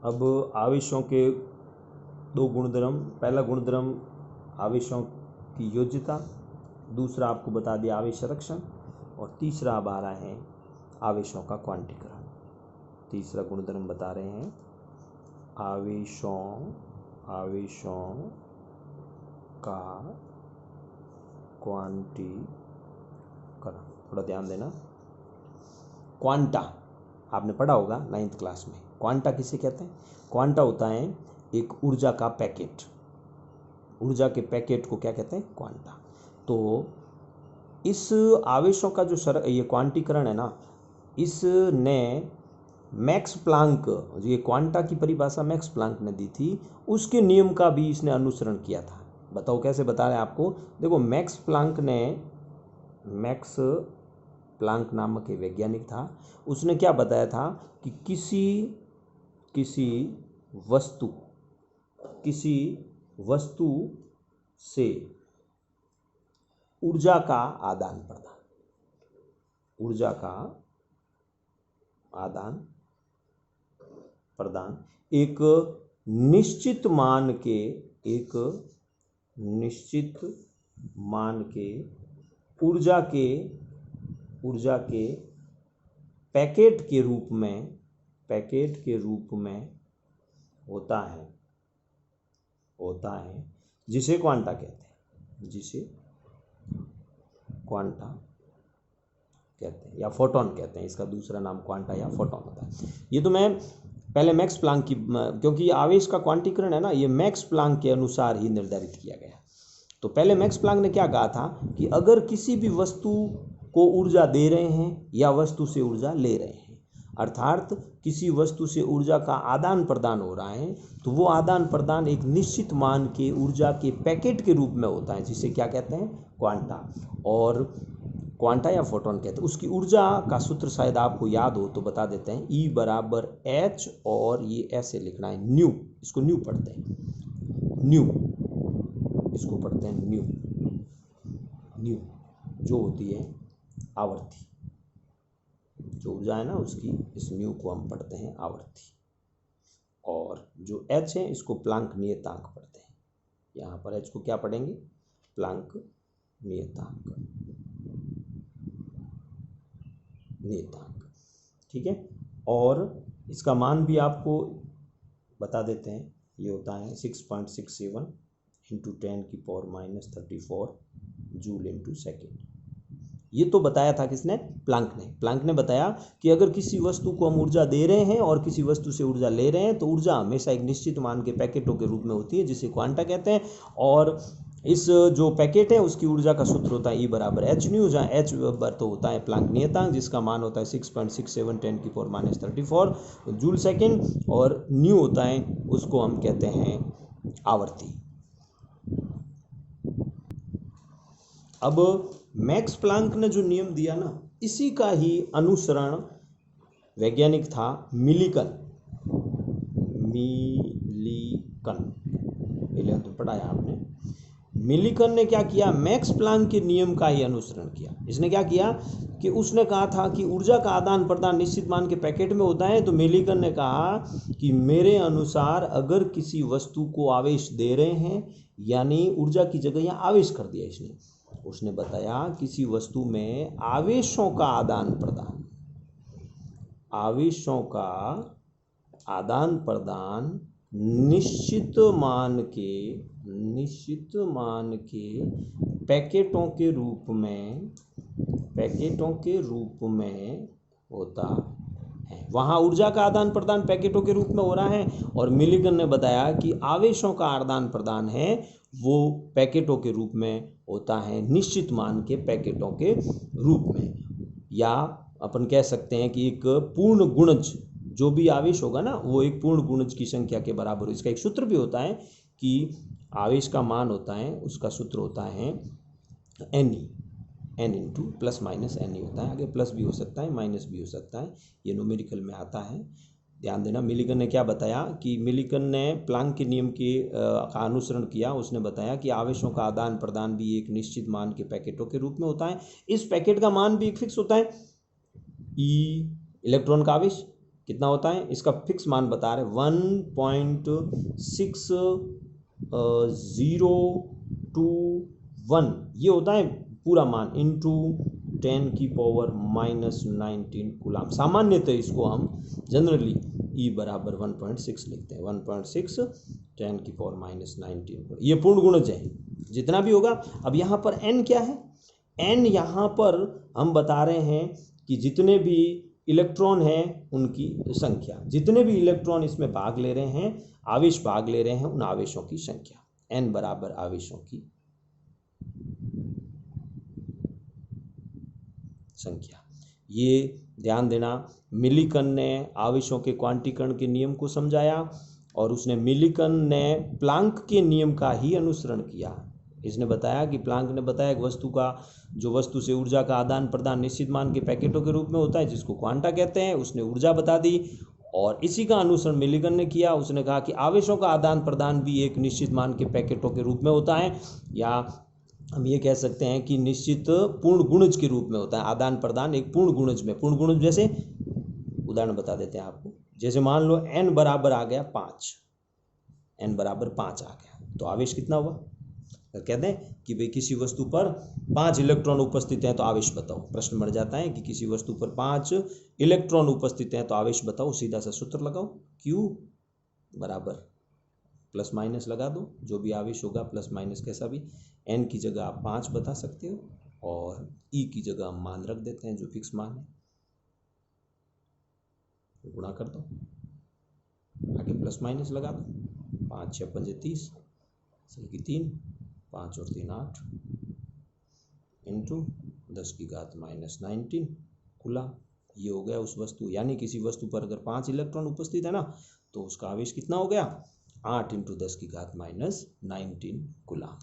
अब आवेशों के दो गुणधर्म, पहला गुणधर्म आवेशों की योज्यता, दूसरा आपको बता दिया आवेश आरक्षण, और तीसरा अब आ रहा है आवेशों का क्वांटीकरण। तीसरा गुणधर्म बता रहे हैं आवेशों का क्वांटीकरण। थोड़ा ध्यान देना। क्वांटा आपने पढ़ा होगा 9th क्लास में। क्वांटा किसे कहते हैं? क्वांटा होता है एक ऊर्जा का पैकेट। ऊर्जा के पैकेट को क्या कहते हैं? क्वांटा। तो इस आवेशों का जो ये क्वांटीकरण है ना, इसने मैक्स प्लांक, ये क्वांटा की परिभाषा मैक्स प्लांक ने दी थी, उसके नियम का भी इसने अनुसरण किया था। बताओ कैसे बता रहे हैं आपको। देखो, मैक्स प्लांक नामक एक वैज्ञानिक था, उसने क्या बताया था कि किसी वस्तु से ऊर्जा का आदान प्रदान एक निश्चित मान के ऊर्जा के पैकेट के रूप में होता है, जिसे क्वांटा कहते हैं, या फोटोन कहते हैं। इसका दूसरा नाम क्वांटा या फोटोन होता है। ये तो मैं पहले मैक्स प्लांक की, क्योंकि आवेश का क्वांटीकरण है ना, ये मैक्स प्लांक के अनुसार ही निर्धारित किया गया। तो पहले मैक्स प्लांक ने क्या कहा था कि अगर किसी भी वस्तु को ऊर्जा दे रहे हैं या वस्तु से ऊर्जा ले रहे हैं, अर्थात किसी वस्तु से ऊर्जा का आदान प्रदान हो रहा है, तो वो आदान प्रदान एक निश्चित मान के ऊर्जा के पैकेट के रूप में होता है, जिसे क्या कहते हैं? क्वांटा। और क्वांटा या फोटोन कहते हैं। उसकी ऊर्जा का सूत्र शायद आपको याद हो तो बता देते हैं। E बराबर H, और ये ऐसे लिखना है न्यू, इसको न्यू पढ़ते हैं, न्यू जो होती है आवर्ती, जो ऊर्जा है ना उसकी, इस न्यू को हम पढ़ते हैं आवर्ती। और जो H है इसको प्लांक नियतांक पढ़ते हैं। यहाँ पर H को क्या पढ़ेंगे? प्लांक नियतांक। ठीक है। और इसका मान भी आपको बता देते हैं। ये होता है 6.67 इंटू 10⁻⁻34 जूल इंटू सेकेंड। ये तो बताया था किसने? प्लांक ने बताया कि अगर किसी वस्तु को हम ऊर्जा दे रहे हैं और किसी वस्तु से ऊर्जा ले रहे हैं, तो ऊर्जा हमेशा एक निश्चित मान के पैकेटों के रूप में होती है, जिसे क्वांटा कहते हैं। और इस जो पैकेट है उसकी ऊर्जा का सूत्र होता है E बराबर H न्यू, जहाँ H तो होता है प्लांक नियतांक, जिसका मान होता है 6.67 10⁻⁻34 जूल सेकेंड, और न्यू होता है, उसको हम कहते हैं आवर्ती। अब मैक्स प्लांक ने जो नियम दिया ना, इसी का ही अनुसरण वैज्ञानिक था मिलिकन। पहले तो पढ़ाया आपने। मिलिकन ने क्या किया? मैक्स प्लांक के नियम का ही अनुसरण किया। इसने क्या किया कि उसने कहा था कि ऊर्जा का आदान प्रदान निश्चित मान के पैकेट में होता है। तो मिलिकन ने कहा कि मेरे अनुसार अगर किसी वस्तु को आवेश दे रहे हैं, यानी ऊर्जा की जगह यहाँ आवेश कर दिया उसने बताया किसी वस्तु में आवेशों का आदान प्रदान निश्चित मान के पैकेटों के रूप में होता है। वहाँ ऊर्जा का आदान प्रदान पैकेटों के रूप में हो रहा है, और मिलिकन ने बताया कि आवेशों का आदान प्रदान है वो पैकेटों के रूप में होता है, निश्चित मान के पैकेटों के रूप में। या अपन कह सकते हैं कि एक पूर्ण गुणज, जो भी आवेश होगा ना, वो एक पूर्ण गुणज की संख्या के बराबर हो। इसका एक सूत्र भी होता है कि आवेश का मान होता है, उसका सूत्र होता है n into plus minus n होता है। आगे प्लस भी हो सकता है, माइनस भी हो सकता है, ये न्यूमेरिकल में आता है। ध्यान देना। मिलिकन ने क्या बताया कि मिलिकन ने प्लांक के नियम का अनुसरण किया। उसने बताया कि आवेशों का आदान प्रदान भी एक निश्चित मान के पैकेटों के रूप में होता है। इस पैकेट का मान भी एक फिक्स होता है। ई इलेक्ट्रॉन का आवेश कितना होता है, इसका फिक्स मान बता रहे 1.602 ये होता है पूरा मान इंटू 10⁻⁻19 कूलाम। सामान्यतः इसको हम जनरली E बराबर 1.6 लिखते हैं, 1.6 10⁻⁻19। ये पूर्ण गुणज है जितना भी होगा। अब यहाँ पर n क्या है, n यहाँ पर हम बता रहे हैं कि जितने भी इलेक्ट्रॉन हैं उनकी संख्या, जितने भी इलेक्ट्रॉन इसमें भाग ले रहे हैं, आवेश भाग ले रहे हैं, उन आवेशों की संख्या। n बराबर आवेशों की संख्या। ये ध्यान देना, मिलिकन ने आवेशों के क्वांटीकरण के नियम को समझाया और उसने मिलिकन ने प्लांक के नियम का ही अनुसरण किया। इसने बताया कि प्लांक ने बताया कि वस्तु का, जो वस्तु से ऊर्जा का आदान प्रदान निश्चित मान के पैकेटों के रूप में होता है, जिसको क्वांटा कहते हैं, उसने ऊर्जा बता दी और इसी का अनुसरण मिलिकन ने किया। उसने कहा कि आवेशों का आदान प्रदान भी एक निश्चित मान के पैकेटों के रूप में होता है, या हम ये कह सकते हैं कि निश्चित पूर्ण गुणज के रूप में होता है आदान प्रदान एक पूर्ण गुणज में। पूर्ण गुणज जैसे उदाहरण बता देते हैं आपको, जैसे मान लो n बराबर आ गया 5, n बराबर 5 आ गया तो आवेश कितना हुआ। तो कहते हैं कि भाई किसी वस्तु पर 5 इलेक्ट्रॉन उपस्थित हैं तो आवेश बताओ। प्रश्न मर जाता है कि किसी वस्तु पर 5 इलेक्ट्रॉन उपस्थित हैं तो आवेश बताओ। सीधा सा सूत्र लगाओ, Q बराबर प्लस माइनस लगा दो, जो भी आवेश होगा प्लस माइनस कैसा भी। n की जगह आप 5 बता सकते हो और E की जगह हम मान रख देते हैं जो फिक्स मान है, गुणा कर दो, आगे प्लस माइनस लगा दो। 5 6 5 30 3, 5 और 3 8 इंटू 10⁻⁻19 कूलाम। ये हो गया उस वस्तु, यानी किसी वस्तु पर अगर 5 इलेक्ट्रॉन उपस्थित है ना तो उसका आवेश कितना हो गया 8 × 10⁻⁻19 कूलाम।